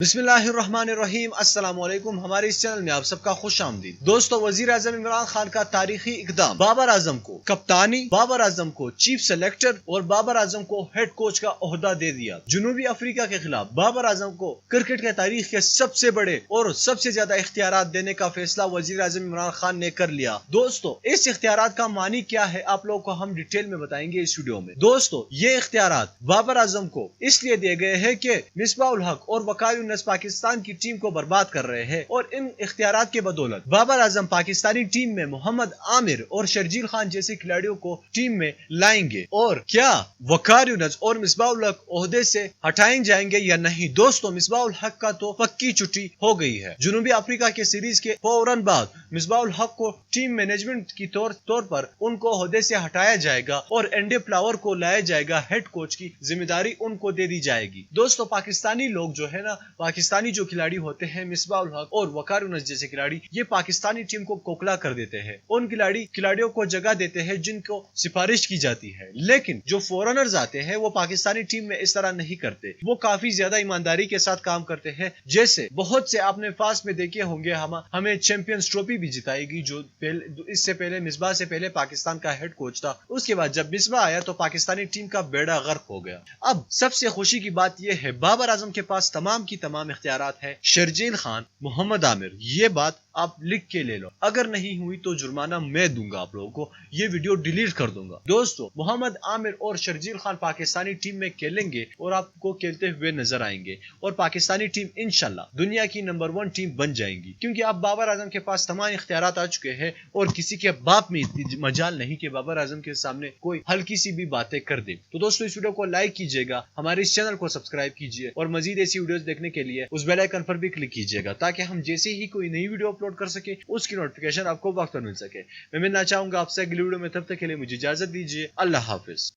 बिस्मिल्लाहिर्रहमानिर्रहीम अस्सलाम वालेकुम। हमारे इस चैनल में आप सबका खुश आमदीद। दोस्तों, वजीर आजम इमरान खान का तारीखी इकदाम, बाबर आजम को कप्तानी, बाबर आजम को चीफ सेलेक्टर और बाबर आजम को हेड कोच का ओहदा दे दिया। जनूबी अफ्रीका के खिलाफ बाबर आजम को क्रिकेट के तारीख के सबसे बड़े और सबसे ज्यादा इख्तियारात देने का फैसला वजीर आजम इमरान खान ने कर लिया। दोस्तों, इस इख्तियारात का मानी क्या है आप लोगों को हम डिटेल में बताएंगे इस वीडियो में। दोस्तों, ये इख्तियारात बाबर आजम को इसलिए दिए गए हैं कि मिसबाह उल हक और वकार पाकिस्तान की टीम को बर्बाद कर रहे हैं और इन इख्तियारात के बदौलत बाबर आजम पाकिस्तानी टीम में मोहम्मद आमिर और शर्जील खान जैसे खिलाड़ियों को टीम में लाएंगे। और क्या वकार यूनुस और मिसबाह उल हक ओहदे से हटाए जाएंगे या नहीं? दोस्तों, मिसबाह उल हक का तो पक्की छुट्टी हो गई है। जनूबी अफ्रीका के सीरीज के फौरन बाद मिसबाह उल हक को टीम मैनेजमेंट की तौर पर उनको ओहदे से हटाया जाएगा और एंडी फ्लावर को लाया जाएगा। हेड कोच की जिम्मेदारी उनको दे दी जाएगी। दोस्तों, पाकिस्तानी लोग जो है ना, पाकिस्तानी जो खिलाड़ी होते हैं मिसबाह उल हक और वकार यूनुस जैसे खिलाड़ी, ये पाकिस्तानी टीम को खोखला कर देते हैं। उन खिलाड़ियों को जगह देते हैं जिनको सिफारिश की जाती है। लेकिन जो फॉरेनर्स आते हैं वो पाकिस्तानी टीम में इस तरह नहीं करते। वो काफी ज्यादा ईमानदारी के साथ काम करते हैं। जैसे बहुत से आपने फास्ट में देखे होंगे, हमें चैंपियंस ट्रॉफी भी जिताएगी जो इससे पहले मिसबाह से पहले पाकिस्तान का हेड कोच था। उसके बाद जब मिसबाह आया तो पाकिस्तानी टीम का बेड़ा गर्क हो गया। अब सबसे खुशी की बात यह है, बाबर आजम के पास तमाम की तमाम इख्तियारात है। शर्जील खान, मोहम्मद आमिर, ये बात आप लिख के ले लो। अगर नहीं हुई तो जुर्माना मैं दूंगा आप लोगों को, ये वीडियो डिलीट कर दूंगा। दोस्तों, मोहम्मद आमिर और शर्जील खान पाकिस्तानी टीम में खेलेंगे और आपको खेलते हुए नजर आएंगे और पाकिस्तानी टीम इंशाल्लाह दुनिया की नंबर 1 टीम बन जाएंगी। क्योंकि अब बाबर आजम के पास तमाम इख्तियारात आ चुके हैं और किसी के बाप में इतनी मजाल नहीं कि बाबर आजम के सामने कोई हल्की सी भी बातें कर दे। तो दोस्तों, इस वीडियो को लाइक कीजिएगा, हमारे इस चैनल को सब्सक्राइब कीजिए और मजीद ऐसी वीडियोस देखने के लिए उस बेल आइकन पर भी क्लिक कीजिएगा ताकि हम जैसे ही कोई नई वीडियो अपलोड कर सके उसकी नोटिफिकेशन आपको वक्त पर मिल सके। मैं मिलना चाहूंगा आपसे अगली वीडियो में, तब तक के लिए मुझे इजाजत दीजिए। अल्लाह हाफिज।